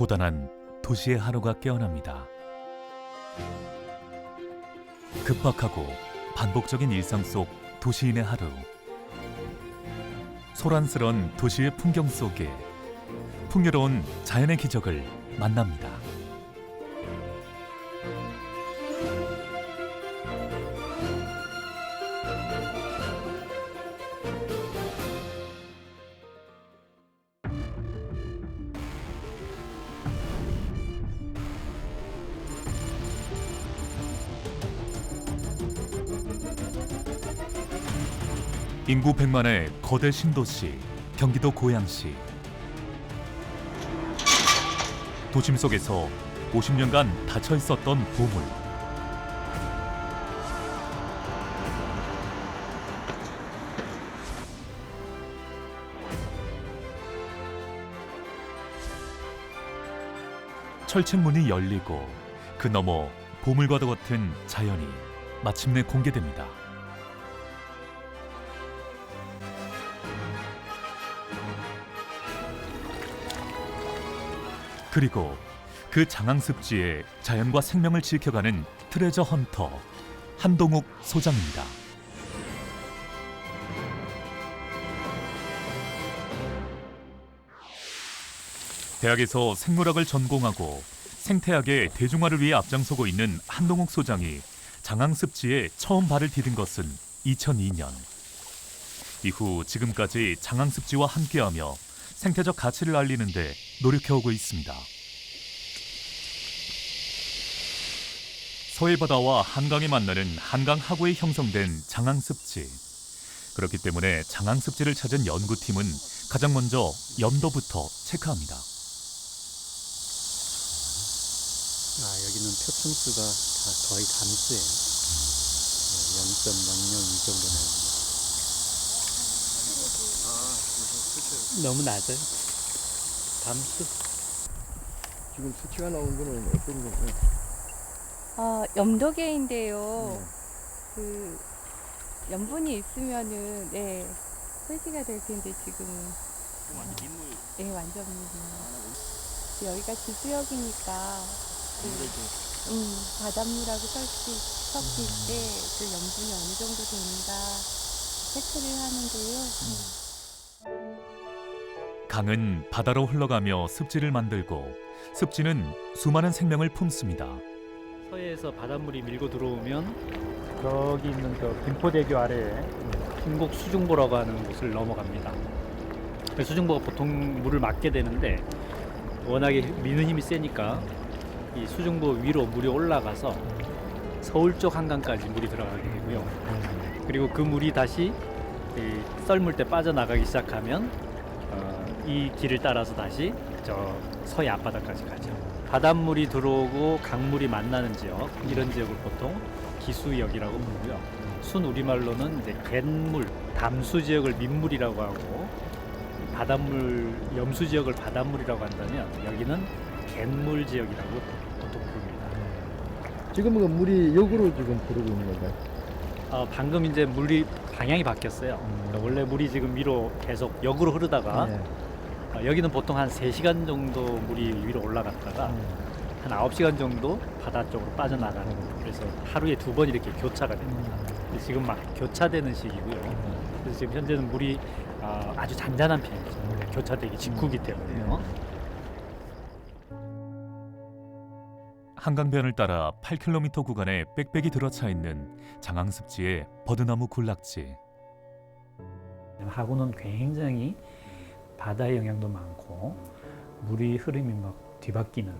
고단한 도시의 하루가 깨어납니다. 급박하고 반복적인 일상 속 도시인의 하루. 소란스런 도시의 풍경 속에 풍요로운 자연의 기적을 만납니다. 인구 100만의 거대 신도시, 경기도 고양시. 도심 속에서 50년간 닫혀 있었던 보물. 철책문이 열리고 그 너머 보물과도 같은 자연이 마침내 공개됩니다. 그리고 그 장항습지의 자연과 생명을 지켜가는 트레저 헌터 한동욱 소장입니다. 대학에서 생물학을 전공하고 생태학의 대중화를 위해 앞장서고 있는 한동욱 소장이 장항습지에 처음 발을 디딘 것은 2002년. 이후 지금까지 장항습지와 함께하며 생태적 가치를 알리는 데 노력해오고 있습니다. 서해바다와 한강이 만나는 한강 하구에 형성된 장항습지. 그렇기 때문에 장항습지를 찾은 연구팀은 가장 먼저 염도부터 체크합니다. 여기는 표층수가 다 거의 담수예요. 0.002 정도 나옵니다. 너무 낮아요. 담수. 지금 수치가 나온 거는 어떤 건가요? 염도계인데요. 그 염분이 있으면은 표시가 될 텐데 지금은 완전 민물. 네, 완전 민물. 여기가 지수역이니까 바닷물하고 섞일 때 그 염분이 어느 정도 되는가 체크를 하는데요. 강은 바다로 흘러가며 습지를 만들고 습지는 수많은 생명을 품습니다. 서해에서 바닷물이 밀고 들어오면 저기 있는 그 김포대교 아래에 신곡 수중보라고 하는 곳을 넘어갑니다. 수중보가 보통 물을 막게 되는데 워낙에 미는 힘이 세니까 이 수중보 위로 물이 올라가서 서울 쪽 한강까지 물이 들어가게 되고요. 그리고 그 물이 다시 썰물 때 빠져나가기 시작하면 이 길을 따라서 다시 저 서해 앞바다까지 가죠. 바닷물이 들어오고 강물이 만나는 지역, 이런 지역을 보통 기수역이라고 부르고요. 순 우리말로는 이제 갯물, 담수 지역을 민물이라고 하고 바닷물, 염수 지역을 바닷물이라고 한다면 여기는 갯물 지역이라고 보통 부릅니다. 지금은 물이 역으로 지금 흐르고 있는 건가요? 방금 이제 물이 방향이 바뀌었어요. 그러니까 원래 물이 지금 위로 계속 역으로 흐르다가 여기는 보통 한 3시간 정도 물이 위로 올라갔다가 한 9시간 정도 바다 쪽으로 빠져나가는 거예요. 그래서 하루에 2번 이렇게 교차가 됩니다. 지금 막 교차되는 시기고요. 그래서 지금 현재는 물이 아주 잔잔한 편이죠. 교차되기 직후기 때문에요. 한강변을 따라 8km 구간에 빽빽이 들어차 있는 장항습지의 버드나무 군락지. 하구는 굉장히 바다의 영향도 많고 물이 흐름이 막 뒤바뀌는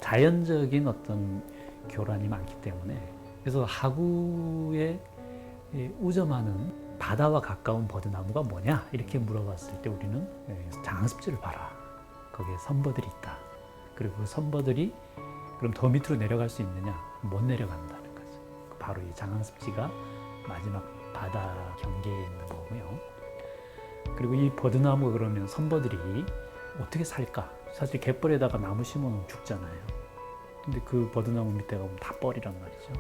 자연적인 어떤 교란이 많기 때문에 그래서 하구에 우점하는 바다와 가까운 버드나무가 뭐냐 이렇게 물어봤을 때 우리는 장항습지를 봐라. 거기에 선버들이 있다. 그리고 그 선버들이 그럼 더 밑으로 내려갈 수 있느냐? 못 내려간다는 거죠. 바로 이 장항습지가 마지막 바다 경계에 있는 거고요. 그리고 이 버드나무가 그러면 선버들이 어떻게 살까? 사실 갯벌에다가 나무 심으면 죽잖아요. 근데 그 버드나무 밑에 가보면 다 뻘이란 말이죠.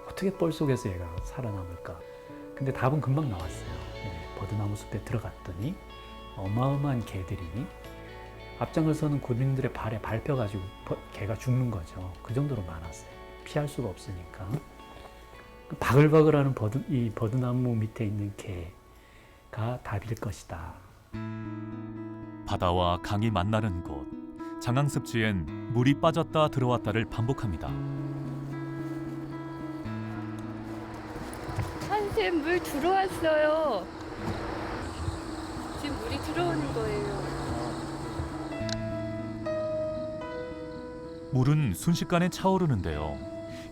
어떻게 뻘 속에서 얘가 살아남을까? 근데 답은 금방 나왔어요. 버드나무 숲에 들어갔더니 어마어마한 개들이 앞장을 서는 군인들의 발에 밟혀가지고 개가 죽는 거죠. 그 정도로 많았어요. 피할 수가 없으니까. 바글바글하는 이 버드나무 밑에 있는 개가 답일 것이다. 바다와 강이 만나는 곳 장항습지엔 물이 빠졌다 들어왔다를 반복합니다. 선생님 물 들어왔어요. 지금 물이 들어오는 거예요. 물은 순식간에 차오르는데요.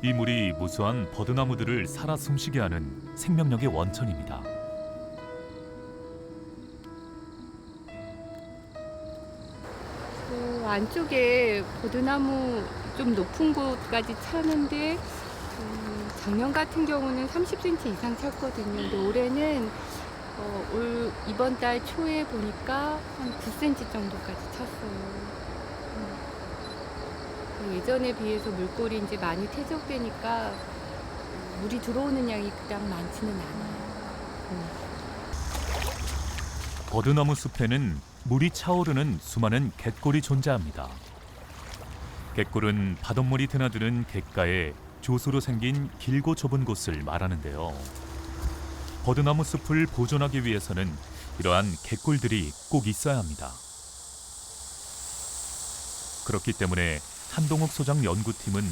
이 물이 무수한 버드나무들을 살아 숨쉬게 하는 생명력의 원천입니다. 그 안쪽에 버드나무 좀 높은 곳까지 차는데 작년 같은 경우는 30cm 이상 찼거든요. 근데 올해는 이번 달 초에 보니까 한 9cm 정도까지 찼어요. 예전에 비해서 물골이 이제 많이 퇴적되니까 물이 들어오는 양이 그닥 많지는 않아요. 버드나무 숲에는 물이 차오르는 수많은 갯골이 존재합니다. 갯골은 바닷물이 드나드는 갯가에 조수로 생긴 길고 좁은 곳을 말하는데요. 버드나무 숲을 보존하기 위해서는 이러한 갯골들이 꼭 있어야 합니다. 그렇기 때문에 한동욱 소장 연구팀은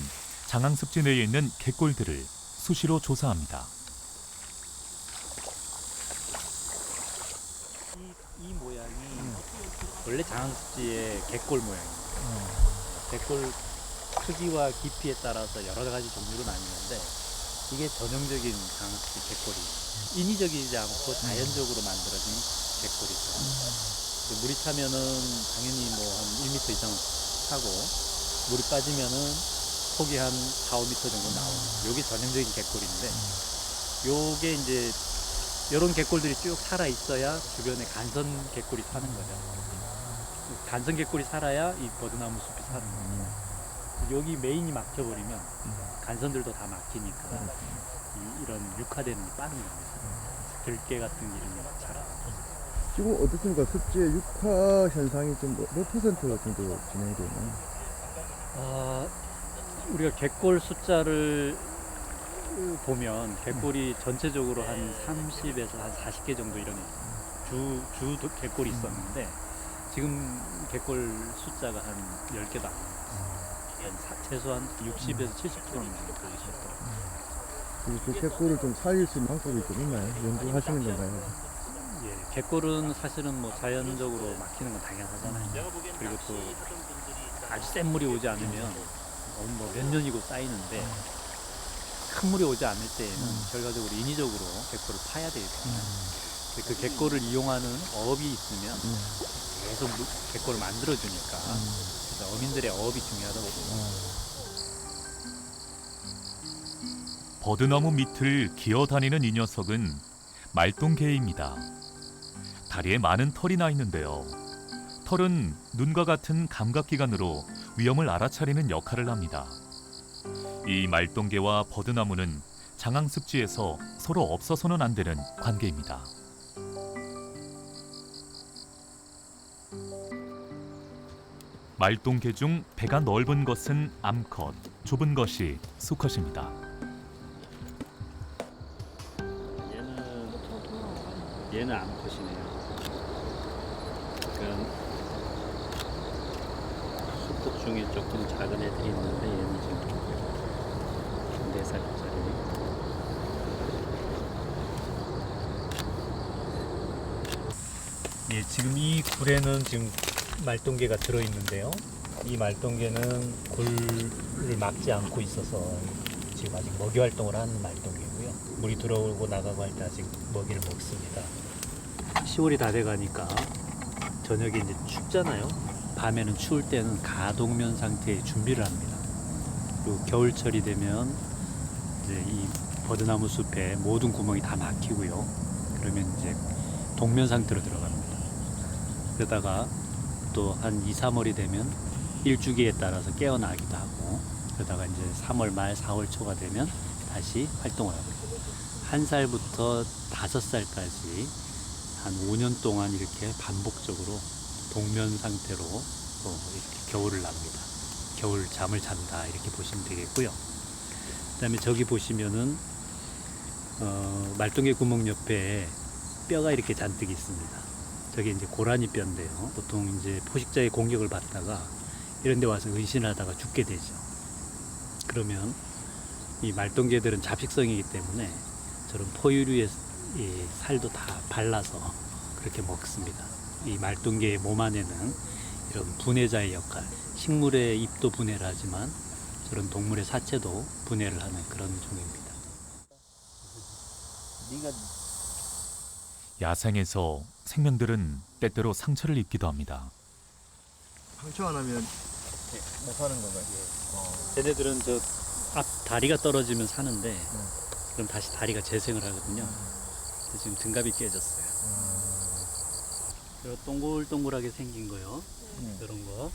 장항습지 내에 있는 갯골들을 수시로 조사합니다. 이 모양이 원래 장항습지의 갯골 모양입니다. 갯골 크기와 깊이에 따라서 여러 가지 종류로 나뉘는데 이게 전형적인 장항습지 갯골이에요. 인위적이지 않고 자연적으로 만들어진 갯골이죠. 물이 차면은 당연히 뭐 한 1m 이상 차고 물이 빠지면은 폭이 한 4, 5m 정도 나오는 요게 전형적인 갯골인데 요게 이제 이런 갯골들이 쭉 살아 있어야 주변에 간선 갯골이 사는 거죠. 간선 갯골이 살아야 이 버드나무 숲이 사는 거예요. 여기 메인이 막혀버리면 간선들도 다 막히니까 이런 육화되는 게 빠른 겁니다. 들깨 같은 이름이 잘 지금 어떻습니까? 습지의 육화 현상이 좀 몇 퍼센트 정도 진행이 되나요? 우리가 갯골 숫자를 보면 갯골이 전체적으로 한 30에서 한 40개 정도 이런 주 갯골이 있었는데 지금 갯골 숫자가 한 10개도 안 돼요. 최소한 60에서 70%는 갯골이 있었더라고요. 그 갯골을 좀 살릴 수 있는 방법이 좀 있나요? 연구하시는 건가요? 예, 갯골은 사실은 뭐 자연적으로 막히는 건 당연하잖아요. 그리고 또 아주 센 물이 오지 않으면 뭐 몇 년이고 쌓이는데 큰 물이 오지 않을 때에는 결과적으로 인위적으로 갯골을 파야 되거든요. 그 갯골을 이용하는 어업이 있으면 계속 갯골을 만들어주니까 그래서 어민들의 어업이 중요하다고 봅니다. 버드나무 밑을 기어다니는 이 녀석은 말똥개입니다. 다리에 많은 털이 나 있는데요. 털은 눈과 같은 감각기관으로 위험을 알아차리는 역할을 합니다. 이 말똥개와 버드나무는 장항습지에서 서로 없어서는 안 되는 관계입니다. 말똥개 중 배가 넓은 것은 암컷, 좁은 것이 수컷입니다. 얘는 암컷이네요. 그러니까 수컷 중에 조금 작은 애들이 있는데 얘는 지금 4살짜리. 예, 지금 이 굴에는 지금 말똥개가 들어있는데요. 이 말똥개는 굴을 막지 않고 있어서 지금 아직 먹이 활동을 하는 말똥개고요. 물이 들어오고 나가고 할 때 아직 먹이를 먹습니다. 10월이 다 돼가니까 저녁에 이제 춥잖아요. 밤에는 추울 때는 가동면 상태의 준비를 합니다. 그리고 겨울철이 되면 이제 이 버드나무 숲에 모든 구멍이 다 막히고요. 그러면 이제 동면 상태로 들어갑니다. 그러다가 또 한 2, 3월이 되면 일주기에 따라서 깨어나기도 하고 그러다가 이제 3월 말 4월 초가 되면 다시 활동을 하고요. 1살부터 5살까지 한 5년 동안 이렇게 반복적으로 동면 상태로 가지고 이렇게 겨울을 납니다. 겨울 잠을 잔다 이렇게 보시면 되겠고요. 그다음에 저기 보시면은 말똥개 구멍 옆에 뼈가 이렇게 잔뜩 있습니다. 저게 이제 고라니 뼈인데요. 보통 이제 포식자의 공격을 받다가 이런 데 와서 은신하다가 죽게 되죠. 그러면 이 말똥개들은 잡식성이기 때문에 저런 포유류의 이 살도 다 발라서 그렇게 먹습니다. 이 말똥개의 몸 안에는 이런 분해자의 역할, 식물의 잎도 분해를 하지만 저런 동물의 사체도 분해를 하는 그런 종입니다. 야생에서 생명들은 때때로 상처를 입기도 합니다. 상처 안 하면 못 사는 건가요? 쟤네들은 저 앞 다리가 떨어지면 사는데 그럼 다시 다리가 재생을 하거든요. 근데 지금 등갑이 깨졌어요. 요 동글동글하게 생긴 거요. 이런 거.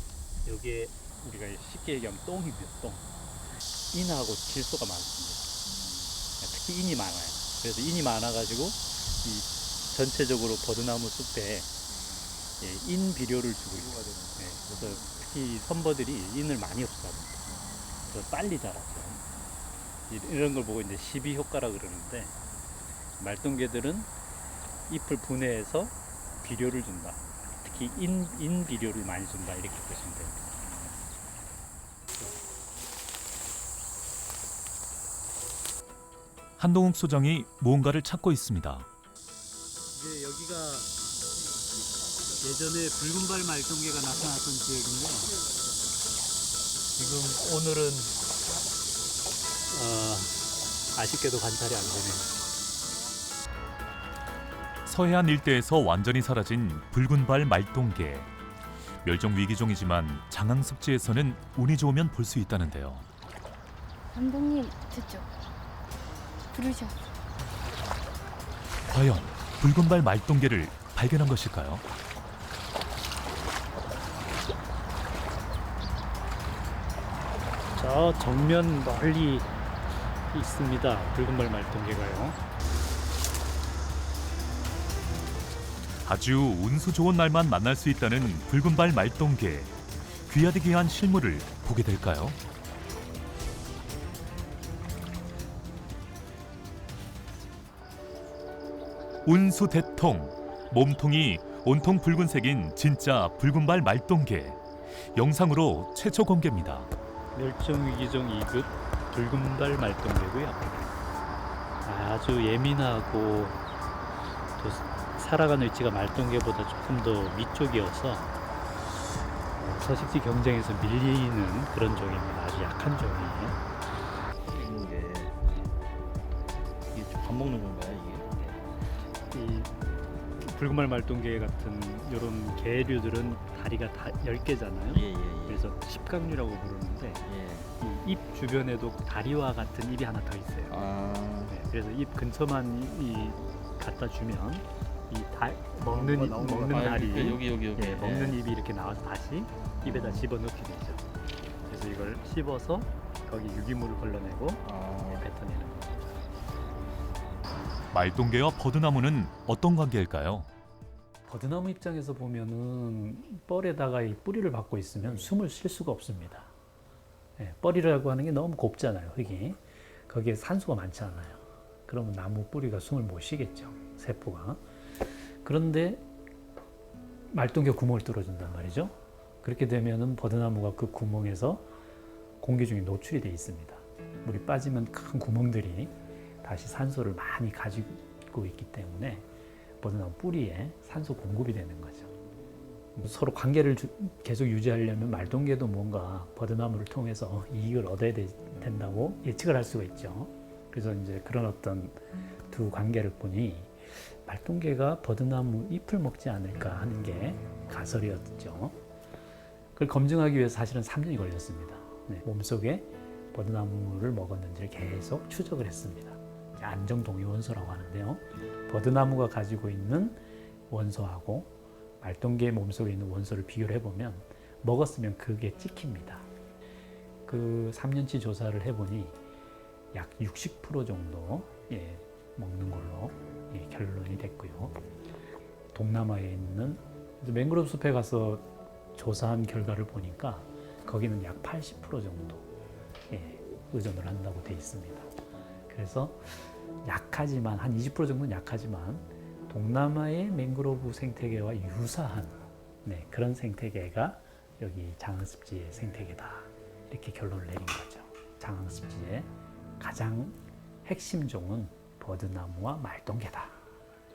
여기에 우리가 쉽게 얘기하면 똥이고요. 똥. 인하고 질소가 많습니다. 특히 인이 많아요. 그래서 인이 많아가지고 이 전체적으로 버드나무 숲에 인 비료를 주고 있어요. 그래서 특히 선버들이 인을 많이 흡수합니다. 그래서 빨리 자라죠. 이런 걸 보고 이제 시비 효과라 그러는데 말똥개들은 잎을 분해해서 비료를 준다. 특히 인 비료를 많이 준다 이렇게 보시면 됩니다. 한동욱 소장이 무언가를 찾고 있습니다. 이제 여기가 예전에 붉은발 말똥개가 나타났던 지역인데요. 지금 오늘은 아쉽게도 관찰이 안 되네요. 서해안 일대에서 완전히 사라진 붉은발 말똥개. 멸종 위기종이지만 장항습지에서는 운이 좋으면 볼 수 있다는데요. 감독님 저쪽 부르셔. 과연 붉은발 말똥개를 발견한 것일까요? 저 정면 멀리 있습니다. 붉은발 말똥개가요. 아주 운수 좋은 날만 만날 수 있다는 붉은발 말똥개. 귀하디 귀한 실물을 보게 될까요? 운수 대통. 몸통이 온통 붉은색인 진짜 붉은발 말똥개. 영상으로 최초 공개입니다. 멸종위기종 2급 붉은발 말똥개고요. 아주 예민하고 또 살아가는 위치가 말똥개보다 조금 더 위쪽이어서 서식지 경쟁에서 밀리는 그런 종입니다. 아주 약한 종이에요. 이게 밥 먹는 건가요, 이 붉은발 말똥개 같은 이런 개류들은 다리가 다 10개잖아요. 이게? 그래서 십각류라고 부르는데 이 잎 주변에도 다리와 같은 입이 하나 더 있어요. 네, 그래서 입 근처만 이 갖다 주면 먹는 다리, 여기. 예, 먹는 입이 이렇게 나와서 다시 입에다 집어넣게 되죠. 그래서 이걸 씹어서 거기 유기물을 걸러내고 뱉어내는 거죠. 말똥개와 버드나무는 어떤 관계일까요? 버드나무 입장에서 보면은 뻘에다가 이 뿌리를 박고 있으면 숨을 쉴 수가 없습니다. 예, 뻘이라고 하는 게 너무 곱잖아요, 흙이. 거기에 산소가 많지 않아요. 그러면 나무 뿌리가 숨을 못 쉬겠죠, 세포가. 그런데 말똥개 구멍을 뚫어준단 말이죠. 그렇게 되면은 버드나무가 그 구멍에서 공기 중에 노출이 돼 있습니다. 물이 빠지면 큰 구멍들이 다시 산소를 많이 가지고 있기 때문에 버드나무 뿌리에 산소 공급이 되는 거죠. 서로 관계를 계속 유지하려면 말똥개도 뭔가 버드나무를 통해서 이익을 얻어야 된다고 예측을 할 수가 있죠. 그래서 이제 그런 어떤 두 관계를 보니 말똥개가 버드나무 잎을 먹지 않을까 하는 게 가설이었죠. 그걸 검증하기 위해서 사실은 3년이 걸렸습니다. 네, 몸속에 버드나무를 먹었는지를 계속 추적을 했습니다. 안정동위원소라고 하는데요. 버드나무가 가지고 있는 원소하고 말똥개 몸속에 있는 원소를 비교를 해보면 먹었으면 그게 찍힙니다. 그 3년치 조사를 해보니 약 60% 정도 먹는 걸로 결론이 됐고요. 동남아에 있는 맹그로브 숲에 가서 조사한 결과를 보니까 거기는 약 80% 정도 의존을 한다고 돼 있습니다. 그래서 약하지만 한 20% 정도는 약하지만 동남아의 맹그로브 생태계와 유사한 그런 생태계가 여기 장항습지의 생태계다. 이렇게 결론을 내린 거죠. 장항습지의 가장 핵심 종은 버드나무와 말똥개다.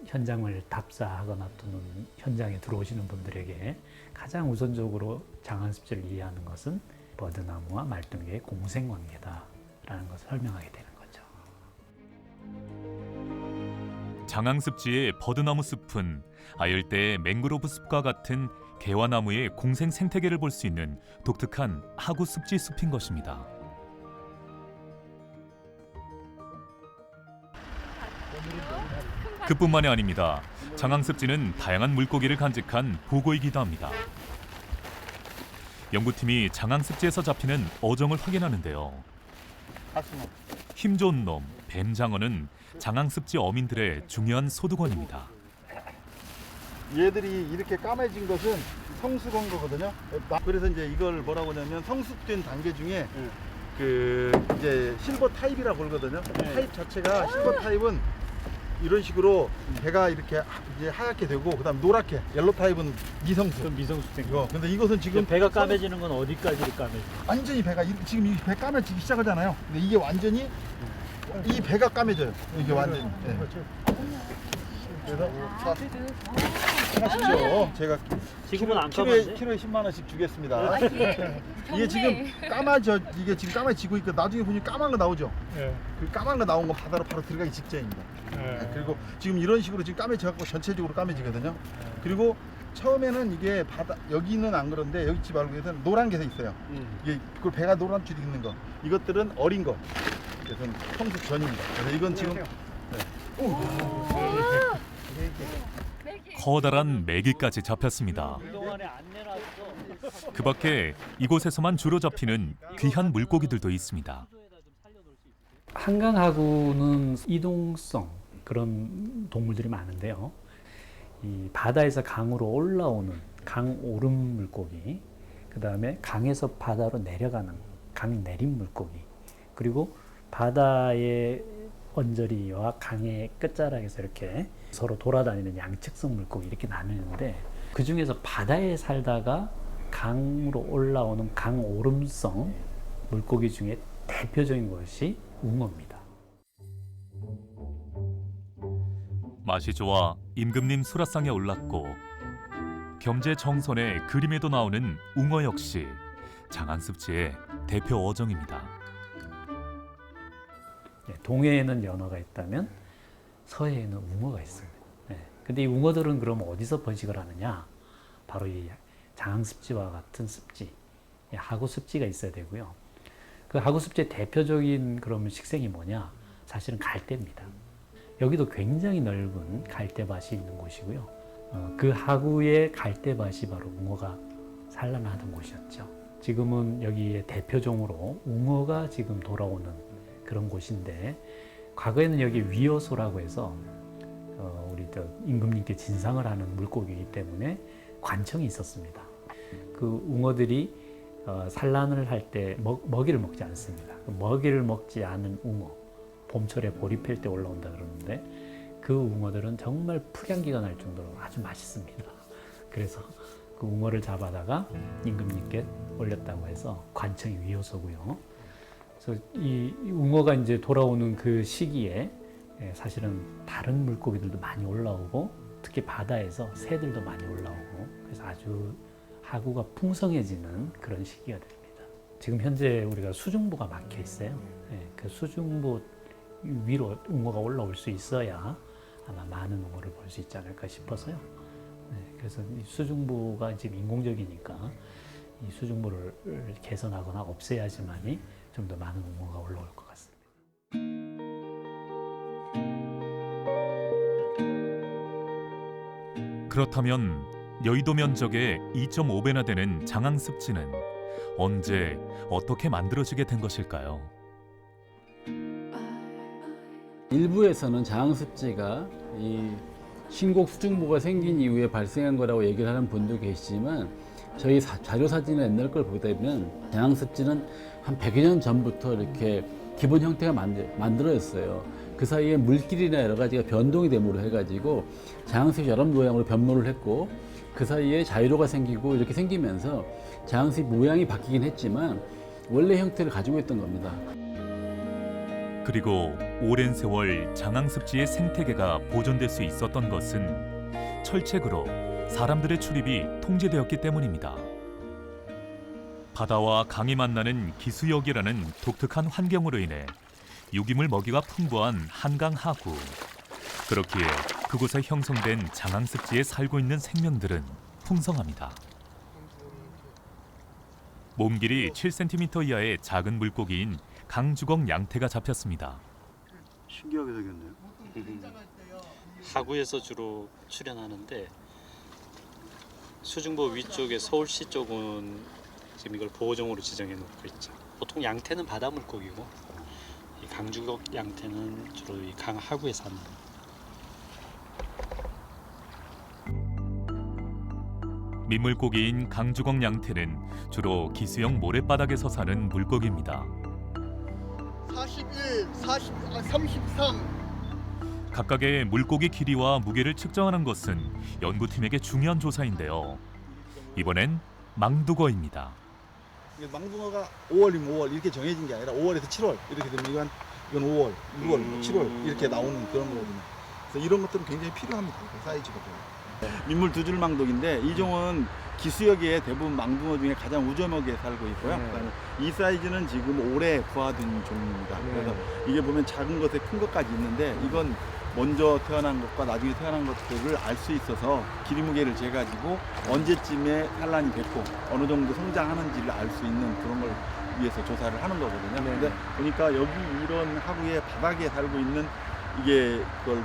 현장을 답사하거나 또는 현장에 들어오시는 분들에게 가장 우선적으로 장항습지를 이해하는 것은 버드나무와 말똥개의 공생관계다라는 것을 설명하게 되는 거죠. 장항습지의 버드나무 숲은 아열대의 맹그로브 숲과 같은 개화나무의 공생 생태계를 볼 수 있는 독특한 하구 습지 숲인 것입니다. 그뿐만이 아닙니다. 장항습지는 다양한 물고기를 간직한 보고이기도 합니다. 연구팀이 장항습지에서 잡히는 어종을 확인하는데요. 힘 좋은 놈, 뱀장어는 장항습지 어민들의 중요한 소득원입니다. 얘들이 이렇게 까매진 것은 성숙한 거거든요. 그래서 이제 이걸 뭐라고 하냐면 성숙된 단계 중에 그 이제 실버 타입이라고 그러거든요. 타입 자체가 실버 타입은 이런 식으로 배가 이렇게 이제 하얗게 되고 그다음 노랗게 옐로 타입은 미성숙. 그럼 미성숙 이거 근데 이것은 지금 배가 까매지는 건 어디까지 까매지? 완전히 배가 지금 이 배 까매지기 시작하잖아요. 근데 이게 완전히 이 배가 까매져요. 이게 완전히. 네. 그래서 하나씩요. 제가 지금은 안 키로에 까만데? 10만 원씩 주겠습니다. 이게 지금 이게 지금 까매지고 있고 나중에 보니 까만 거 나오죠. 그 까만 거 나온 거 바다로 바로 들어가기 직전입니다. 그리고 지금 이런 식으로 지금 까매져갖고 전체적으로 까매지거든요. 그리고 처음에는 이게 여기는 안 그런데 여기 있지 말고 여기서는 노란 게 있어요. 이게 그 배가 노란 줄이 있는 거. 이것들은 어린 거. 그래서 성숙 전입니다. 그래서 이건 지금 커다란 메기까지 잡혔습니다. 그동안에 안 내놨어. 그 밖에 이곳에서만 주로 잡히는 귀한 물고기들도 있습니다. 한강하구는 이동성 그런 동물들이 많은데요. 이 바다에서 강으로 올라오는 강오름 물고기, 그 다음에 강에서 바다로 내려가는 강내림 물고기, 그리고 바다의 언저리와 강의 끝자락에서 이렇게 서로 돌아다니는 양측성 물고기 이렇게 나누는데 그 중에서 바다에 살다가 강으로 올라오는 강오름성 물고기 중에 대표적인 것이 웅어입니다. 맛이 좋아 임금님 수라상에 올랐고 겸재정선의 그림에도 나오는 웅어 역시 장항습지의 대표 어종입니다. 동해에는 연어가 있다면 서해에는 웅어가 있습니다. 근데 이 웅어들은 그럼 어디서 번식을 하느냐? 바로 이 장항습지와 같은 습지, 하구습지가 있어야 되고요. 그 하구습지의 대표적인 그러면 식생이 뭐냐? 사실은 갈대입니다. 여기도 굉장히 넓은 갈대밭이 있는 곳이고요. 그 하구의 갈대밭이 바로 웅어가 산란하던 곳이었죠. 지금은 여기에 대표종으로 웅어가 지금 돌아오는 그런 곳인데 과거에는 여기 위어소라고 해서 우리 임금님께 진상을 하는 물고기이기 때문에 관청이 있었습니다. 그 웅어들이 산란을 할 때 먹이를 먹지 않습니다. 먹이를 먹지 않은 웅어, 봄철에 보리 팰 때 올라온다 그러는데 그 웅어들은 정말 풀향기가 날 정도로 아주 맛있습니다. 그래서 그 웅어를 잡아다가 임금님께 올렸다고 해서 관청이 위어소고요. 그래서 이 웅어가 이제 돌아오는 그 시기에 사실은 다른 물고기들도 많이 올라오고 특히 바다에서 새들도 많이 올라오고 그래서 아주 하구가 풍성해지는 그런 시기가 됩니다. 지금 현재 우리가 수중부가 막혀 있어요. 그 수중부 위로 웅어가 올라올 수 있어야 아마 많은 웅어를 볼 수 있지 않을까 싶어서요. 그래서 이 수중부가 지금 인공적이니까 이 수중부를 개선하거나 없애야지만이 좀 더 많은 웅어가 올라올 것 같습니다. 그렇다면 여의도 면적의 2.5배나 되는 장항습지는 언제 어떻게 만들어지게 된 것일까요? 일부에서는 장항습지가 이 신곡 수중보가 생긴 이후에 발생한 거라고 얘기를 하는 분도 계시지만 저희 자료 사진의 옛날 걸 보게 되면 장항습지는 한 100여 년 전부터 이렇게 기본 형태가 만들어졌어요. 그 사이에 물길이나 여러 가지가 변동이 됨으로 해가지고 장항습이 여러 모양으로 변모를 했고, 그 사이에 자유로가 생기고 이렇게 생기면서 장항습 모양이 바뀌긴 했지만 원래 형태를 가지고 있던 겁니다. 그리고 오랜 세월 장항습지의 생태계가 보존될 수 있었던 것은 철책으로 사람들의 출입이 통제되었기 때문입니다. 바다와 강이 만나는 기수역이라는 독특한 환경으로 인해 유기물 먹이가 풍부한 한강 하구. 그렇기에 그곳에 형성된 장항습지에 살고 있는 생명들은 풍성합니다. 몸길이 7cm 이하의 작은 물고기인 강주걱 양태가 잡혔습니다. 신기하게 생겼네요. 하구에서 주로 출현하는데 수중보 위쪽에 서울시 쪽은 지금 이걸 보호종으로 지정해 놓고 있죠. 보통 양태는 바다 물고기고 이 강주걱 양태는 주로 이 강 하구에 사는. 민물고기인 강주걱 양태는 주로 기수형 모래바닥에서 사는 물고기입니다. 41, 33. 각각의 물고기 길이와 무게를 측정하는 것은 연구팀에게 중요한 조사인데요. 이번엔 망두거입니다. 이게 망둥어가 5월이면 5월 이렇게 정해진 게 아니라 5월에서 7월 이렇게 되면 이건 5월, 6월, 7월 이렇게 나오는 그런 거거든요. 그래서 이런 것들은 굉장히 필요합니다. 그 사이즈가. 민물 두 줄 망독인데 이 종은 기수역에 대부분 망둥어 중에 가장 우저먹에 살고 있고요. 그다음에 이 사이즈는 지금 올해 부화된 종입니다. 그래서 이게 보면 작은 것에 큰 것까지 있는데 이건 먼저 태어난 것과 나중에 태어난 것들을 알 수 있어서 길이 무게를 재가지고 언제쯤에 산란이 됐고 어느 정도 성장하는지를 알 수 있는 그런 걸 위해서 조사를 하는 거거든요. 근데 보니까 여기 이런 하구의 바닥에 살고 있는 이게 그걸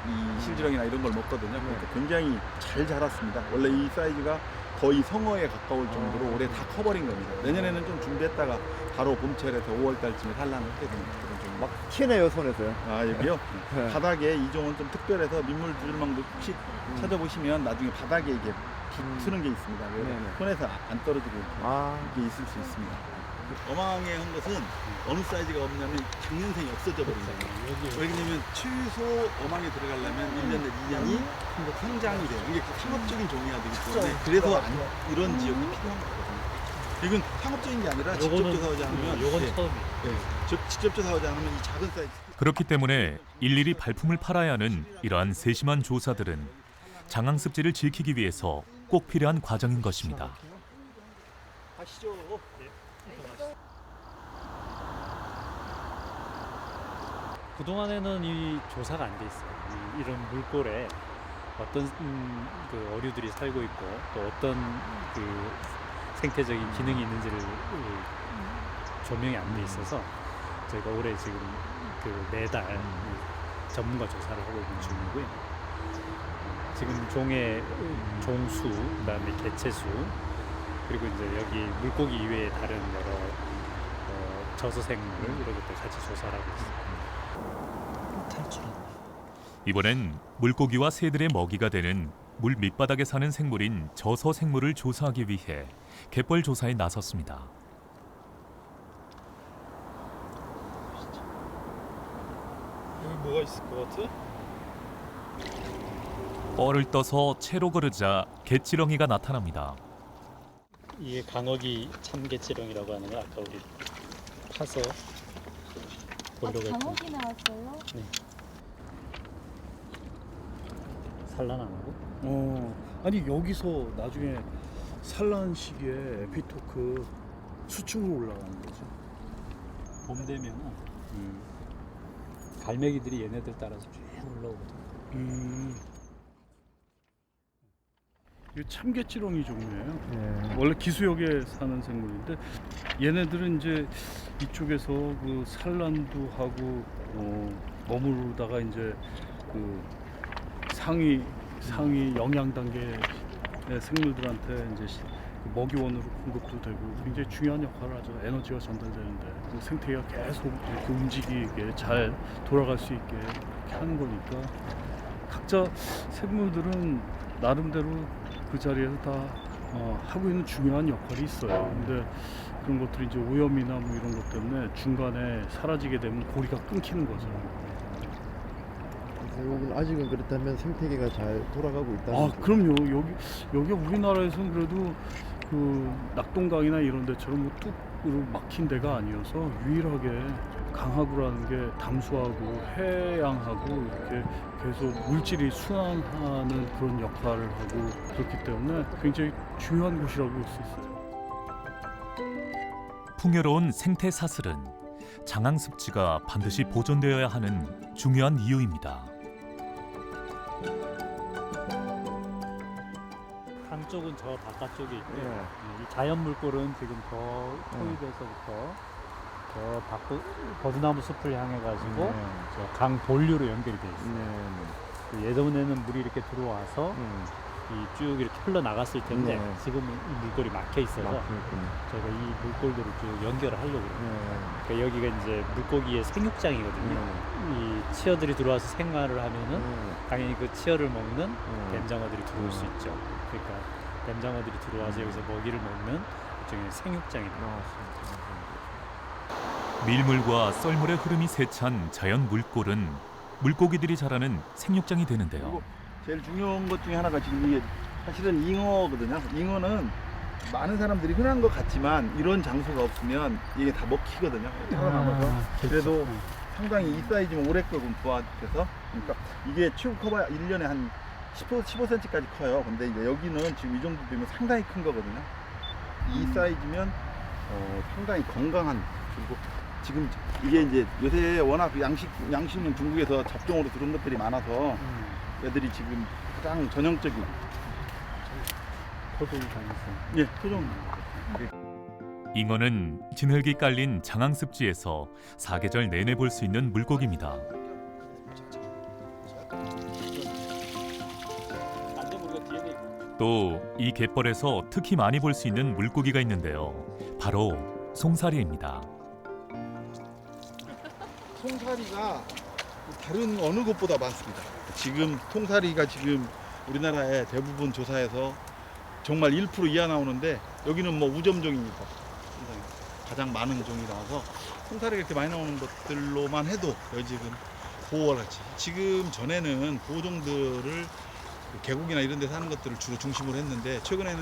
이 실지렁이나 이런 걸 먹거든요. 그러니까 굉장히 잘 자랐습니다. 원래 이 사이즈가 거의 성어에 가까울 정도로 올해 다 커버린 겁니다. 내년에는 좀 준비했다가 바로 봄철에서 5월 달쯤에 산란을 하게 됩니다. 막 튀네요, 손에서요. 아, 여기요? 바닥에 이 종은 좀 특별해서 민물 두줄망도 혹시 찾아보시면 나중에 바닥에 이게 붙는 게 있습니다. 그래서 손에서 안 떨어지고 이렇게 있을 수 있습니다. 어망에 한 것은 어느 사이즈가 없냐면 작년생이 없어져 버린다. 왜냐면 최소 어망에 들어가려면 1년 내지 2년이 성장이 돼요. 이게 상업적인 종이어야 되기 때문에 그래서 이런 지역이 필요한 거거든요. 이건 상업적인 게 아니라 직접 조사하지 않으면 요건 처음이에요. 직접 조사하지 않으면 이 작은 사이즈 그렇기 때문에 일일이 발품을 팔아야 하는 이러한 세심한 조사들은 장항습지를 지키기 위해서 꼭 필요한 과정인 것입니다. 가시죠. 그동안에는 이 조사가 안 돼 있어요. 이런 물골에 어떤 그 어류들이 살고 있고 또 어떤 그 생태적인 기능이 있는지를 조명이 안 돼 있어서 저희가 올해 지금 그 매달 전문가 조사를 하고 있는 중이고요. 지금 종의 종수, 그다음에 개체수, 그리고 이제 여기 물고기 이외에 다른 여러 저수생물 이런 것들 같이 조사를 하고 있습니다. 이번엔 물고기와 새들의 먹이가 되는 물 밑바닥에 사는 생물인 저서 생물을 조사하기 위해 갯벌 조사에 나섰습니다. 여기 뭐가 있을 것 같아? 뻘을 떠서 채로 거르자 갯지렁이가 나타납니다. 이게 강어기 참개치렁이라고 하는 거 아까 우리 파서 보려고 했던 강어기 나왔어요? 산란 안 하고? 아니 여기서 나중에 산란 시기에 에피토크 수축으로 올라가는 거죠. 봄 되면은 갈매기들이 얘네들 따라서 쭉 올라오거든. 이게 참개치렁이 종류예요. 원래 기수역에 사는 생물인데 얘네들은 이제 이쪽에서 그 산란도 하고 머무르다가 이제 그 상위 영양 단계의 생물들한테 이제 그 먹이원으로 공급도 되고 굉장히 중요한 역할을 하죠. 에너지가 전달되는데 그 생태계가 계속 이렇게 움직이게 잘 돌아갈 수 있게 그렇게 하는 거니까 각자 생물들은 나름대로 그 자리에서 다 하고 있는 중요한 역할이 있어요. 근데 그런 것들이 이제 오염이나 뭐 이런 것 때문에 중간에 사라지게 되면 고리가 끊기는 거죠. 결국은 아직은 그렇다면 생태계가 잘 돌아가고 있다는 아, 그럼요. 여기 우리나라에서는 그래도 그 낙동강이나 이런 데처럼 뭐 뚝으로 막힌 데가 아니어서 유일하게 강하구라는 게 담수하고 해양하고 이렇게 계속 물질이 순환하는 그런 역할을 하고 그렇기 때문에 굉장히 중요한 곳이라고 볼 수 있어요. 풍요로운 생태 사슬은 장항습지가 반드시 보존되어야 하는 중요한 이유입니다. 강 쪽은 저 바깥쪽에 있고요. 이 자연 물골은 지금 저 토입에서부터 저 버드나무 숲을 향해 가지고 저 강 본류로 연결이 돼 있어요. 그 예전에는 물이 이렇게 들어와서 이 쭉 이렇게 흘러 나갔을 텐데 지금은 이 물골이 막혀 있어서 저희가 이 물골들을 쭉 연결을 하려고 그래요. 그러니까 여기가 이제 물고기의 생육장이거든요. 이 치어들이 들어와서 생활을 하면은 당연히 그 치어를 먹는 뱀장어들이 들어올 수 있죠. 그러니까 뱀장어들이 들어와서 여기서 먹이를 먹는 일종의 생육장이 나왔습니다. 밀물과 썰물의 흐름이 세찬 자연 물골은 물고기들이 자라는 생육장이 되는데요. 그리고 제일 중요한 것 중에 하나가 지금 이게 사실은 잉어거든요. 잉어는 많은 사람들이 흔한 것 같지만 이런 장소가 없으면 이게 다 먹히거든요. 살아남아서. 그래도 상당히 이 사이즈면 오래 거 분포화돼서 그러니까 이게 최고 커봐야 1년에 한 15cm까지 커요. 근데 이제 여기는 지금 이 정도 되면 상당히 큰 거거든요. 이 사이즈면 상당히 건강한 그리고 지금 이게 이제 요새 워낙 양식은 중국에서 잡종으로 들어온 것들이 많아서 애들이 지금 가장 전형적인 토종이 다녔어요. 예, 토종. 잉어는 진흙이 깔린 장항습지에서 사계절 내내 볼 수 있는 물고기입니다. 또 이 갯벌에서 특히 많이 볼 수 있는 물고기가 있는데요. 바로 송사리입니다. 송사리가 다른 어느 곳보다 많습니다. 지금 송사리가 지금 우리나라의 대부분 조사에서 정말 1% 이하 나오는데 여기는 뭐 우점종이니까 가장 많은 종이 나와서 송사리가 이렇게 많이 나오는 것들로만 해도 여기 지금 보호를 하지. 지금 전에는 보호종들을 계곡이나 이런 데서 하는 것들을 주로 중심으로 했는데 최근에는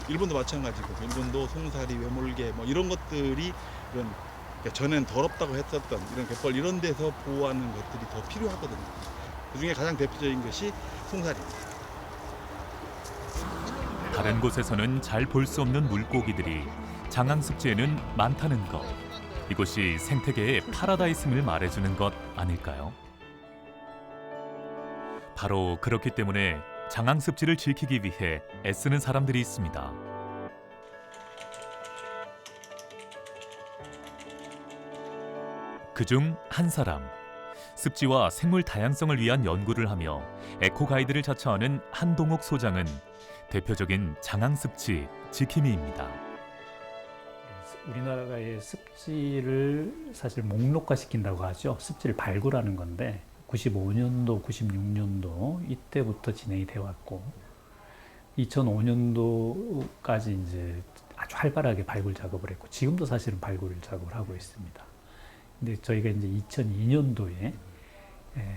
일본도 마찬가지고 일본도 송사리, 외몰개 뭐 이런 것들이 이런 전엔 더럽다고 했었던 이런 갯벌 이런 데서 보호하는 것들이 더 필요하거든요. 그중에 가장 대표적인 것이 송사리입니다. 다른 곳에서는 잘 볼 수 없는 물고기들이 장항습지에는 많다는 것. 이곳이 생태계의 파라다이스임을 말해주는 것 아닐까요? 바로 그렇기 때문에 장항습지를 지키기 위해 애쓰는 사람들이 있습니다. 그중 한 사람, 습지와 생물 다양성을 위한 연구를 하며 에코 가이드를 자처하는 한동욱 소장은 대표적인 장항습지 지킴이입니다. 우리나라의 습지를 사실 목록화시킨다고 하죠. 습지를 발굴하는 건데 95년도, 96년도 이때부터 진행이 되어 왔고 2005년도까지 이제 아주 활발하게 발굴 작업을 했고 지금도 사실은 발굴 작업을 하고 있습니다. 근데 저희가 이제 2002년도에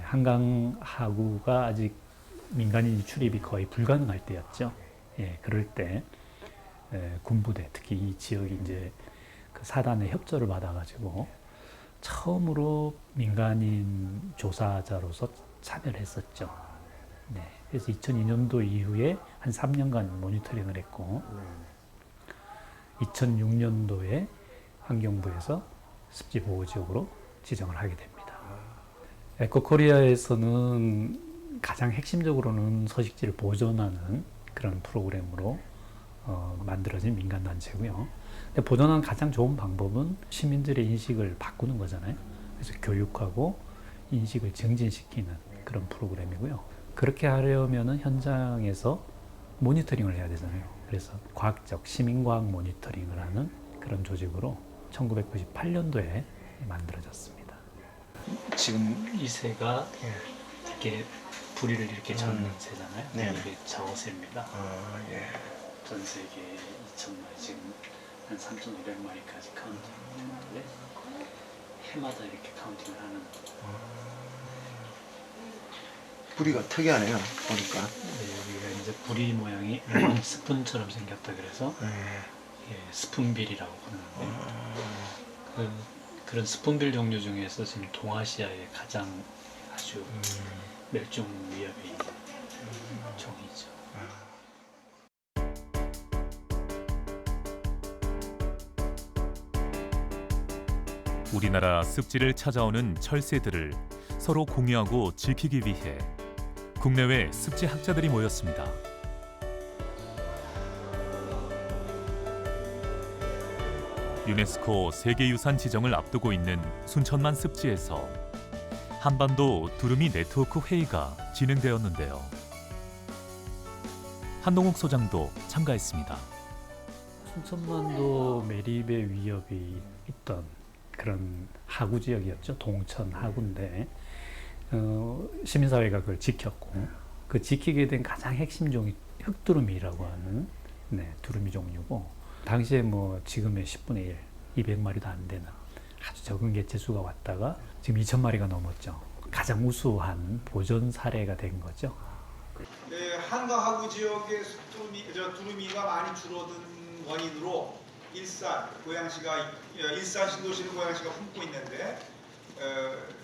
한강 하구가 아직 민간인 출입이 거의 불가능할 때였죠. 예, 그럴 때 군부대 특히 이 지역이 이제 그 사단의 협조를 받아가지고 처음으로 민간인 조사자로서 참여를 했었죠. 네, 그래서 2002년도 이후에 한 3년간 모니터링을 했고 2006년도에 환경부에서 습지 보호지역으로 지정을 하게 됩니다. 에코코리아에서는 가장 핵심적으로는 서식지를 보존하는 그런 프로그램으로 만들어진 민간단체고요. 근데 보존하는 가장 좋은 방법은 시민들의 인식을 바꾸는 거잖아요. 그래서 교육하고 인식을 증진시키는 그런 프로그램이고요. 그렇게 하려면 현장에서 모니터링을 해야 되잖아요. 그래서 과학적 시민과학 모니터링을 하는 그런 조직으로 1998년도에 만들어졌습니다. 지금 이 새가 이렇게 부리를 이렇게 저는 새잖아요. 이게 저새입니다. 전 세계에 2,000마리, 지금 한 3,500마리까지 카운팅이 되는데 해마다 이렇게 카운팅을 하는 뿌리가 특이하네요. 보니까. 여기가 이제 부리 모양이 스푼처럼 생겼다 그래서 스푼빌이라고 부르는데 그런 스푼빌 종류 중에서 지금 동아시아의 가장 아주 멸종 위협에 있는 종이죠. 우리나라 습지를 찾아오는 철새들을 서로 공유하고 지키기 위해 국내외 습지 학자들이 모였습니다. 유네스코 세계유산 지정을 앞두고 있는 순천만 습지에서 한반도 두루미 네트워크 회의가 진행되었는데요. 한동욱 소장도 참가했습니다. 순천만도 매립의 위협이 있던 그런 하구 지역이었죠. 동천 하구인데 시민사회가 그걸 지켰고 그 지키게 된 가장 핵심 종이 흑두루미라고 하는 두루미 종류고 당시에 뭐 지금의 10분의 1, 200마리도 안 되는 아주 적은 개체수가 왔다가 지금 2,000마리가 넘었죠. 가장 우수한 보존 사례가 된 거죠. 네, 한강 하구 지역의 두루미가 많이 줄어든 원인으로 일산 신도시는 고양시가 품고 있는데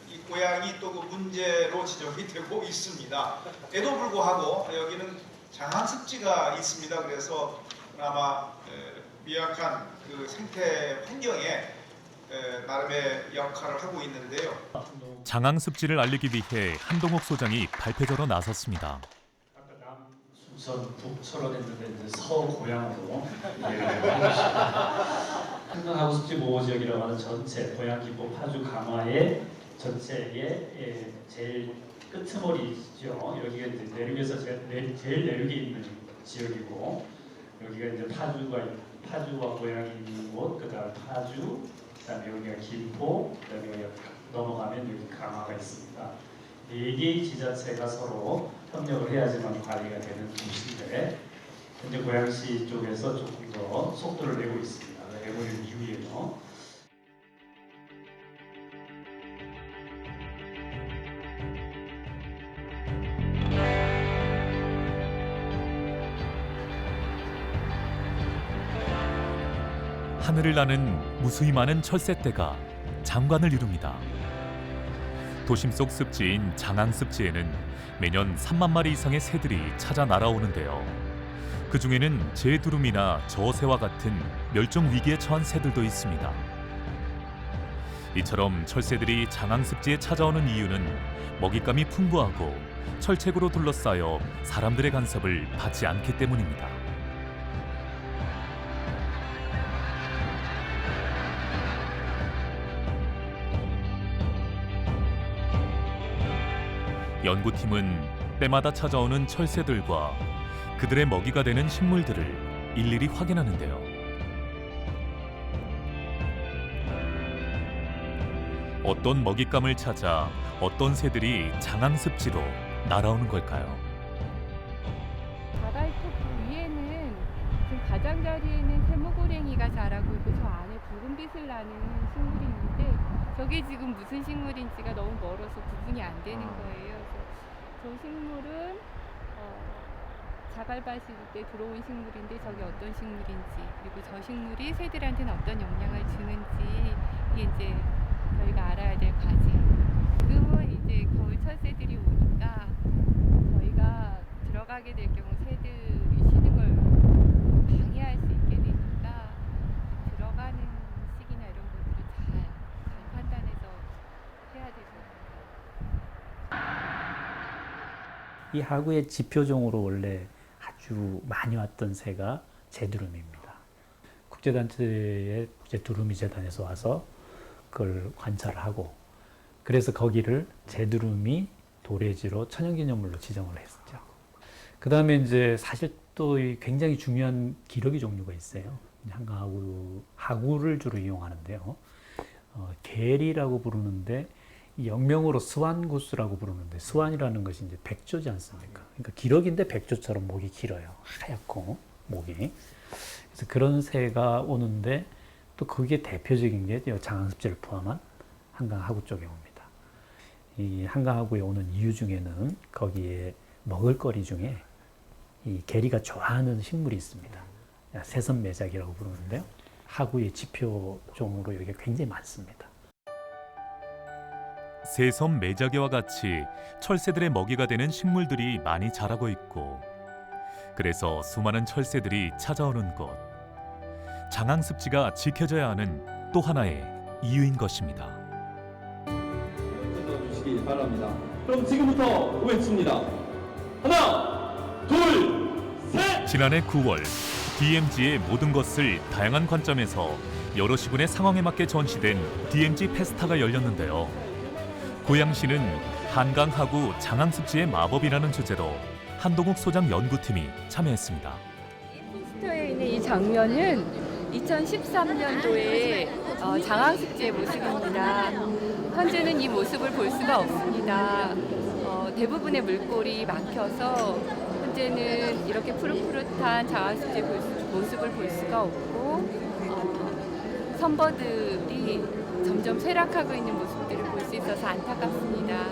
이 고양이 또 그 문제로 지적이 되고 있습니다. 에도 불구하고 여기는 장항 습지가 있습니다. 그래서 그나마 미약한 그 생태 환경에 나름의 역할을 하고 있는데요. 장항 습지를 알리기 위해 한동욱 소장이 발표자로 나섰습니다. 우선 북서로 됐는데 이제 서고향으로 이해를 해주시고 한강하구 습지 보호 지역이라고 하는 전체 고향 기포 파주 강화의 전체의 제일 끄트머리죠. 여기가 이제 내륙에서 제일 내륙에 있는 지역이고 여기가 이제 파주와 고향이 있는 곳, 그다음 파주, 그다음에 여기가 김포, 그다음에 여기 넘어가면 여기 강화가 있습니다. 4개의 지자체가 서로 협력을 해야지만 관리가 되는 곳인데 현재 고양시 쪽에서 조금 더 속도를 내고 있습니다. 내고를 이후에요. 하늘을 나는 무수히 많은 철새떼가 장관을 이룹니다. 도심 속 습지인 장항 습지에는 매년 3만 마리 이상의 새들이 찾아 날아오는데요. 그 중에는 제두루미나 저새와 같은 멸종 위기에 처한 새들도 있습니다. 이처럼 철새들이 장항 습지에 찾아오는 이유는 먹잇감이 풍부하고 철책으로 둘러싸여 사람들의 간섭을 받지 않기 때문입니다. 연구팀은 때마다 찾아오는 철새들과 그들의 먹이가 되는 식물들을 일일이 확인하는데요. 어떤 먹잇감을 찾아 어떤 새들이 장항 습지로 날아오는 걸까요? 자갈톱 위에는 지금 가장자리에는 세모고랭이가 자라고 있고 저 안에 붉은빛을 나는 식물이 있는데 저게 지금 무슨 식물인지가 너무 멀어서 구분이 안 되는 거예요. 저 식물은 자갈밭일 때 들어온 식물인데 저게 어떤 식물인지 그리고 저 식물이 새들한테는 어떤 영향을 주는지 이게 이제 저희가 알아야 될 과제. 지금은 이제 겨울철새들이 오니까 저희가 들어가게 될 경우 새들이 쉬는 걸 방해할 수 있게 되니까 들어가는 시기나 이런 것들을 잘 판단해서 해야 되죠. 이 하구의 지표종으로 원래 아주 많이 왔던 새가 제두루미입니다. 국제단체의 두루미 재단에서 와서 그걸 관찰을 하고 그래서 거기를 제두루미 도래지로 천연기념물로 지정을 했었죠. 그 다음에 이제 사실 또 굉장히 중요한 기러기 종류가 있어요. 하구를 주로 이용하는데요. 게리라고 부르는데 영명으로 스완구스라고 부르는데 스완이라는 것이 이제 백조지 않습니까? 그러니까 기러기인데 백조처럼 목이 길어요. 하얗고 목이. 그래서 그런 새가 오는데 또 그게 대표적인 게 장항습지를 포함한 한강 하구 쪽에 옵니다. 이 한강 하구에 오는 이유 중에는 거기에 먹을거리 중에 이 게리가 좋아하는 식물이 있습니다. 새선매작이라고 부르는데요. 하구의 지표종으로 여기가 굉장히 많습니다. 새섬 매자개와 같이 철새들의 먹이가 되는 식물들이 많이 자라고 있고, 그래서 수많은 철새들이 찾아오는 곳, 장항습지가 지켜져야 하는 또 하나의 이유인 것입니다. 주시기 바랍니다. 그럼 지금부터 외칩니다. 하나, 둘, 셋! 지난해 9월 DMZ의 모든 것을 다양한 관점에서 여러 시군의 상황에 맞게 전시된 DMZ 페스타가 열렸는데요. 고양시는 한강 하구 장항습지의 마법이라는 주제로 한동욱 소장 연구팀이 참여했습니다. 포스터에 있는 이 장면은 2013년도에 장항습지의 모습입니다. 현재는 이 모습을 볼 수가 없습니다. 대부분의 물골이 막혀서 현재는 이렇게 푸릇푸릇한 장항습지의 모습을 볼 수가 없고, 선버들이 점점 쇠락하고 있는 모습들을 볼 수 있어서 안타깝습니다.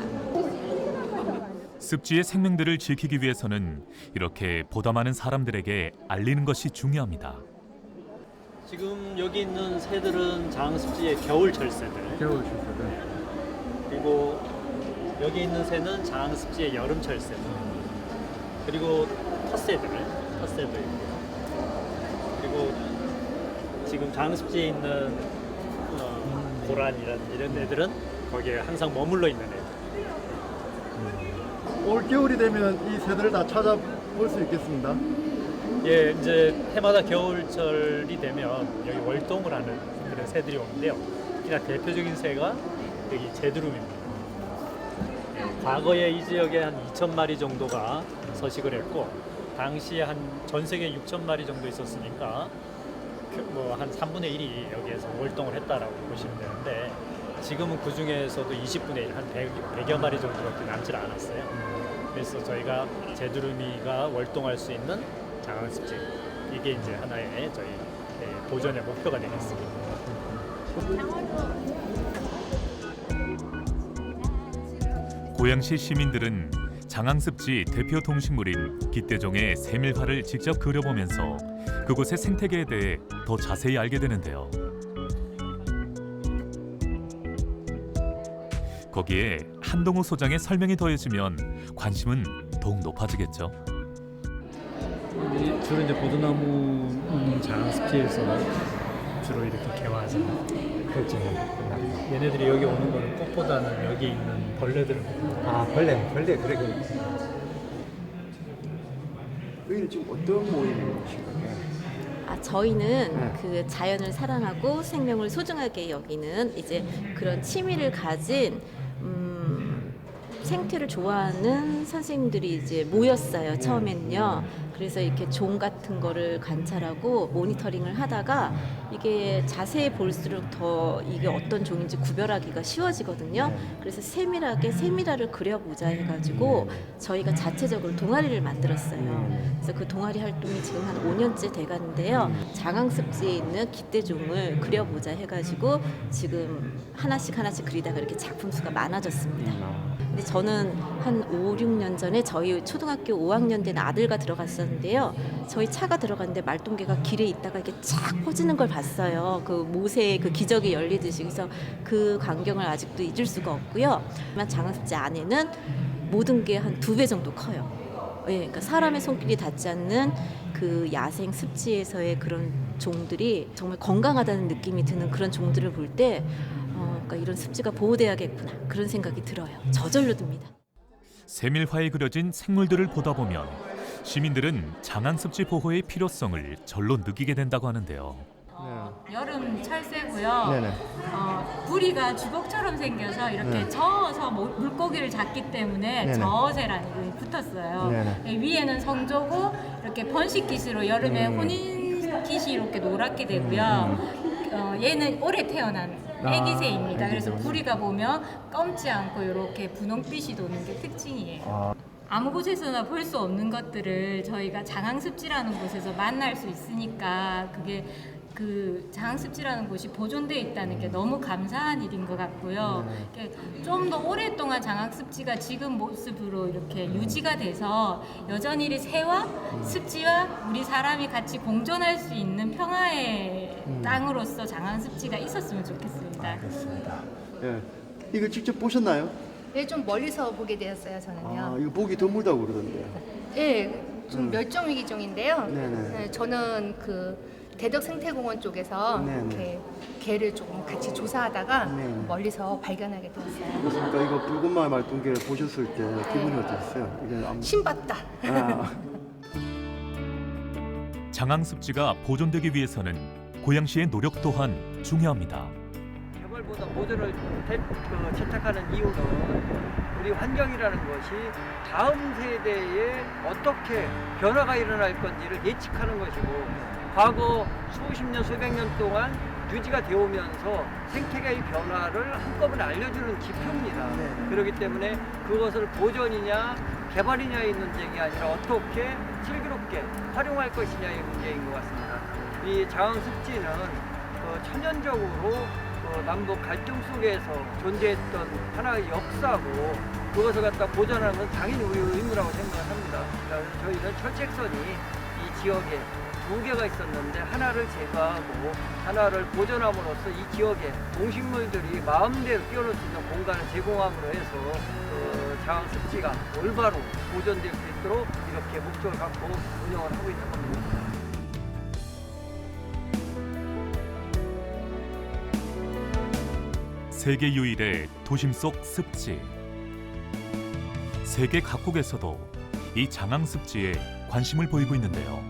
습지의 생명들을 지키기 위해서는 이렇게 보다 많은 사람들에게 알리는 것이 중요합니다. 지금 여기 있는 새들은 장항습지의 겨울 철새들. 그리고 여기 있는 새는 장항습지의 여름 철새들. 그리고 텃새도 있고요. 그리고 지금 장항습지에 있는 고란이라든지 이런 애들은 거기에 항상 머물러 있는 애들. 올 겨울이 되면 이 새들을 다 찾아볼 수 있겠습니다. 예, 이제 해마다 겨울철이 되면 여기 월동을 하는 그런 새들이 오는데요. 특히나 대표적인 새가 여기 제두름입니다. 예, 과거에 이 지역에 한 2,000마리 정도가 서식을 했고, 당시에 한 전 세계 6,000마리 정도 있었으니까 뭐 한 3분의 1이 여기에서 월동을 했다라고 보시면 되는데, 지금은 그 중에서도 20분의 1, 한 100여 마리 정도밖에 남질 않았어요. 그래서 저희가 제두루미가 월동할 수 있는 장항습지, 이게 이제 하나의 저희 보존의 목표가 되겠습니다. 고양시 시민들은 장항습지 대표 동식물인 깃대종의 세밀화를 직접 그려보면서 그곳의 생태계에 대해 더 자세히 알게 되는데요. 거기에 한동욱 소장의 설명이 더해지면 관심은 더욱 높아지겠죠. 주로 이제 보드나무는 장항습지에서 주로 이렇게 개화하잖아요. 그렇죠. 얘네들이 여기 오는 거는 꽃보다는 여기 있는 벌레들을 먹고. 아, 벌레 그래. 여기는 지금 어떤 모임이신가요? 저희는 그 자연을 사랑하고 생명을 소중하게 여기는 이제 그런 취미를 가진 생태를 좋아하는 선생님들이 이제 모였어요. 처음에는요. 그래서 이렇게 종 같은 거를 관찰하고 모니터링을 하다가 이게 자세히 볼수록 더 이게 어떤 종인지 구별하기가 쉬워지거든요. 그래서 세밀화를 그려보자 해가지고 저희가 자체적으로 동아리를 만들었어요. 그래서 그 동아리 활동이 지금 한 5년째 돼가는데요. 장항습지에 있는 깃대종을 그려보자 해가지고 지금 하나씩 그리다가 이렇게 작품 수가 많아졌습니다. 근데 저는 한 5, 6년 전에 저희 초등학교 5학년 된 아들과 들어갔었는데요. 저희 차가 들어갔는데 말똥개가 길에 있다가 이렇게 쫙 퍼지는 걸 봤어요. 그 모세의 그 기적이 열리듯이. 그래서 그 광경을 아직도 잊을 수가 없고요. 장항습지 안에는 모든 게 한 2배 정도 커요. 예, 그러니까 사람의 손길이 닿지 않는 그 야생 습지에서의 그런 종들이 정말 건강하다는 느낌이 드는 그런 종들을 볼 때 그러니까 이런 습지가 보호돼야겠구나 그런 생각이 들어요. 저절로 듭니다. 세밀화에 그려진 생물들을 보다 보면 시민들은 장항습지 보호의 필요성을 절로 느끼게 된다고 하는데요. 여름 철새고요. 부리가 주걱처럼 생겨서 이렇게 저어서 물고기를 잡기 때문에 저어새라는 이름이 붙었어요. 위에는 성조고 이렇게 번식기시로 여름에 혼인기시 이렇게 노랗게 되고요. 얘는 올해 태어난 애기새입니다. 그래서 부리가 보면 검지 않고 이렇게 분홍빛이 도는 게 특징이에요. 아무 곳에서나 볼 수 없는 것들을 저희가 장항습지라는 곳에서 만날 수 있으니까 그게 그 장항습지라는 곳이 보존되어 있다는 게 너무 감사한 일인 것 같고요. 좀 더 오랫동안 장항습지가 지금 모습으로 이렇게 유지가 돼서 여전히 새와 습지와 우리 사람이 같이 공존할 수 있는 평화의 땅으로서 장항습지가 있었으면 좋겠습니다. 알겠습니다. 예. 이거 직접 보셨나요? 네, 좀 멀리서 보게 되었어요, 저는요. 아, 이거 보기 드물다고 그러던데요. 네, 좀 멸종위기종인데요. 네네. 네, 저는 그 대덕생태공원 쪽에서 네네. 이렇게 개를 조금 같이 조사하다가 네네. 멀리서 발견하게 되었어요. 그러니까 이거 붉은말 말뚝개를 보셨을 때 기분이 어떠셨어요? 이게 신받다. 아, 장항습지가 보존되기 위해서는 고양시의 노력 또한 중요합니다. 개발보다 보존을 채택하는 이유는 우리 환경이라는 것이 다음 세대에 어떻게 변화가 일어날 건지를 예측하는 것이고 과거 수십 년, 수백 년 동안 유지가 되어 오면서 생태계의 변화를 한꺼번에 알려주는 지표입니다. 그렇기 때문에 그것을 보존이냐 개발이냐의 문제가 아니라 어떻게 슬기롭게 활용할 것이냐의 문제인 것 같습니다. 이 장항습지는 천연적으로 남북 갈등 속에서 존재했던 하나의 역사고 그것을 갖다 보존하는 건 당연히 우리의 의무라고 생각을 합니다. 그래서 저희는 철책선이 이 지역에 2개가 있었는데 하나를 제거하고 하나를 보존함으로써 이 지역에 동식물들이 마음대로 뛰어놀 수 있는 공간을 제공함으로 해서 장항습지가 올바로 보존될 수 있도록 이렇게 목적을 갖고 운영을 하고 있는 겁니다. 세계 유일의 도심 속 습지. 세계 각국에서도 이 장항습지에 관심을 보이고 있는데요.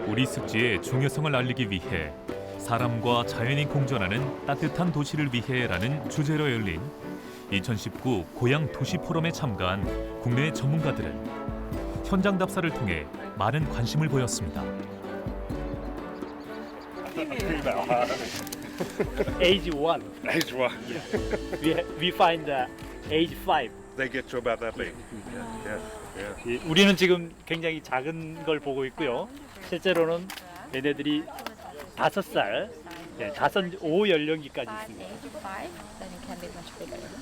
우리 습지의 중요성을 알리기 위해 사람과 자연이 공존하는 따뜻한 도시를 위해라는 주제로 열린 2019 고양 도시 포럼에 참가한 국내 전문가들은 현장 답사를 통해 많은 관심을 보였습니다. Age 1. Age 1. We find age 5. They get to about that big. 우리는 지금 굉장히 작은 걸 보고 있고요. 실제로는 얘네들이 5살, 5 연령기까지 있습니다.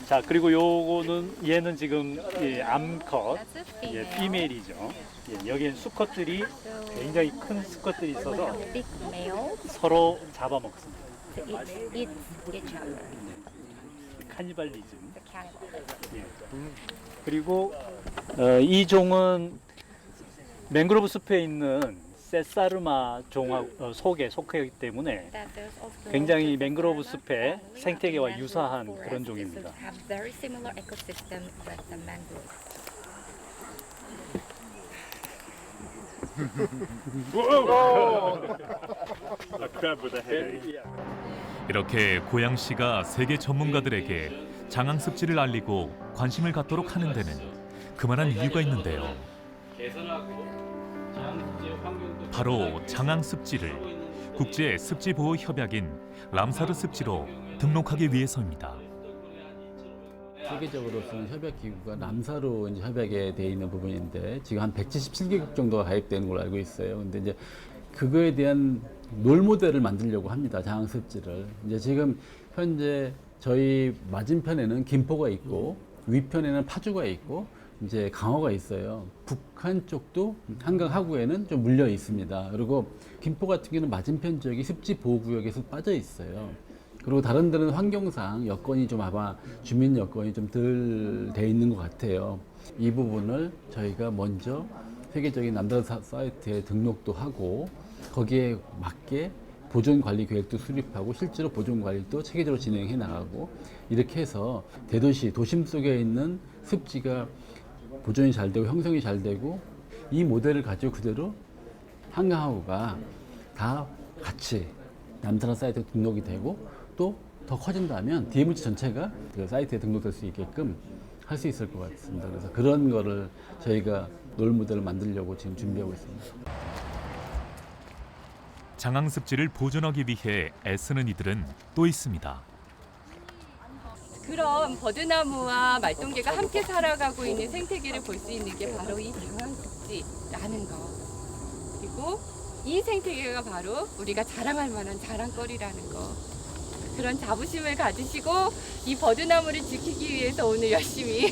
자, 그리고 요거는 얘는 지금 암컷, 피메일이죠. 여기엔 수컷들이 굉장히 큰 수컷들이 있어서 서로 잡아먹습니다. 카니발리즘. 그리고 이 종은 맹그로브 숲에 있는 세사르마 종하고 속에 속하기 때문에 굉장히 맹그로브 숲의 생태계와 유사한 그런 종입니다. 이렇게 고양시가 세계 전문가들에게 장항습지를 알리고 관심을 갖도록 하는 데는 그만한 이유가 있는데요. 바로 장항습지를 국제 습지 보호 협약인 람사르 습지로 등록하기 위해서입니다. 세계적으로서는 협약 기구가 람사르 이제 협약에 돼 있는 부분인데 지금 한 177개국 정도가 가입되는 걸로 알고 있어요. 근데 이제 그거에 대한 롤 모델을 만들려고 합니다. 장항습지를. 이제 지금 현재 저희 맞은편에는 김포가 있고 위편에는 파주가 있고 이제 강화가 있어요. 북한 쪽도 한강 하구에는 좀 물려 있습니다. 그리고 김포 같은 경우는 맞은편 지역이 습지 보호구역에서 빠져 있어요. 그리고 다른 데는 환경상 여건이 좀 아마 주민 여건이 좀 덜 돼 있는 것 같아요. 이 부분을 저희가 먼저 세계적인 남다른 사이트에 등록도 하고 거기에 맞게 보존 관리 계획도 수립하고 실제로 보존 관리도 체계적으로 진행해 나가고 이렇게 해서 대도시 도심 속에 있는 습지가 보존이 잘 되고 형성이 잘 되고 이 모델을 가지고 그대로 한강하구가 다 같이 남다른 사이트에 등록이 되고 또 더 커진다면 DMZ 전체가 그 사이트에 등록될 수 있게끔 할 수 있을 것 같습니다. 그래서 그런 거를 저희가 롤모델을 만들려고 지금 준비하고 있습니다. 장항습지를 보존하기 위해 애쓰는 이들은 또 있습니다. 그럼 버드나무와 말똥개가 함께 살아가고 있는 생태계를 볼 수 있는 게 바로 이 장항습지라는 거. 그리고 이 생태계가 바로 우리가 자랑할 만한 자랑거리라는 거. 그런 자부심을 가지시고 이 버드나무를 지키기 위해서 오늘 열심히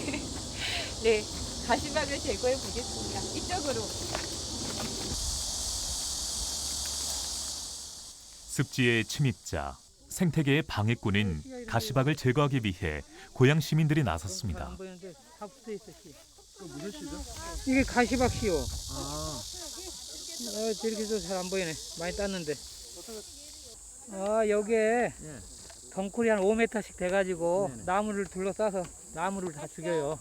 네, 가시박을 제거해 보겠습니다. 이쪽으로. 습지의 침입자, 생태계의 방해꾼인 가시박을 제거하기 위해 고향 시민들이 나섰습니다. 이게 가시박씨요. 이렇게 해서 잘 안 보이네. 많이 땄는데. 여기에 덩굴이 한 5m씩 돼가지고 나무를 둘러싸서 나무를 다 죽여요.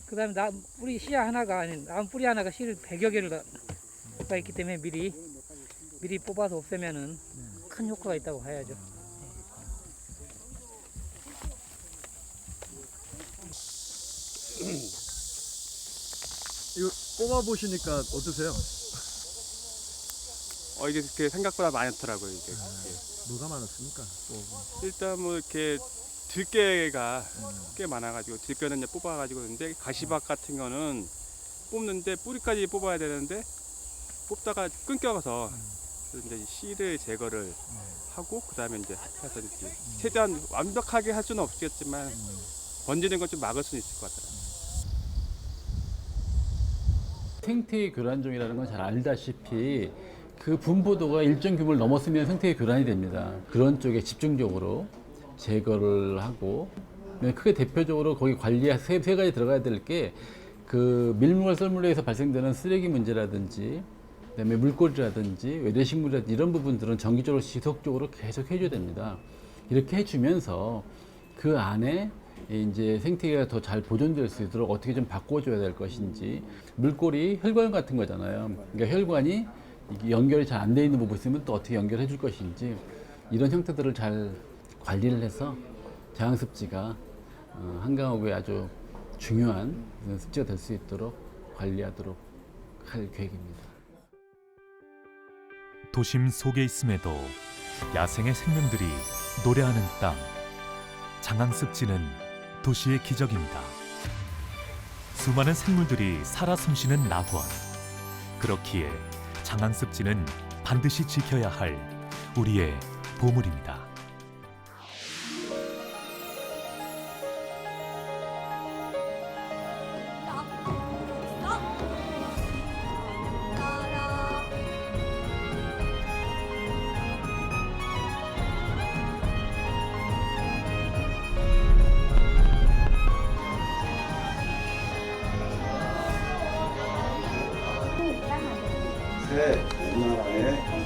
그 다음에 뿌리 씨앗 하나가 아닌 나무 뿌리 하나가 씨를 100여 개를 가 있기 때문에 미리 뽑아서 없애면은 큰 효과가 있다고 봐야죠. 이거 뽑아 보시니까 어떠세요? 이게 이렇게 생각보다 많더라고요. 이게. 뭐가 많았습니까? 일단 뭐 이렇게 들깨가 꽤 많아가지고 들깨는 이제 뽑아가지고 있는데 가시박 같은 거는 뽑는데 뿌리까지 뽑아야 되는데 뽑다가 끊겨서 이제 씨를 제거를 하고 그 다음에 이제 해서 이제 최대한 완벽하게 할 수는 없겠지만 번지는 건 좀 막을 수는 있을 것 같아요. 생태계 교란종이라는 건 잘 알다시피 그 분포도가 일정 규모를 넘었으면 생태계 교란이 됩니다. 그런 쪽에 집중적으로 제거를 하고 크게 대표적으로 거기 관리에 세 가지 들어가야 될 게 그 밀물 썰물로에서 발생되는 쓰레기 문제라든지 그다음에 물고기라든지 외래식물이라든지 이런 부분들은 정기적으로 지속적으로 계속 해줘야 됩니다. 이렇게 해주면서 그 안에 이제 생태계가 더 잘 보존될 수 있도록 어떻게 좀 바꿔줘야 될 것인지 물꼬리 혈관 같은 거잖아요. 그러니까 혈관이 연결이 잘 안 돼 있는 부분이 있으면 또 어떻게 연결해 줄 것인지 이런 형태들을 잘 관리를 해서 장항습지가 한강호구의 아주 중요한 습지가 될 수 있도록 관리하도록 할 계획입니다. 도심 속에 있음에도 야생의 생명들이 노래하는 땅. 장항습지는 도시의 기적입니다. 수많은 생물들이 살아 숨쉬는 낙원. 그렇기에 장항습지는 반드시 지켜야 할 우리의 보물입니다. 새 우리나라의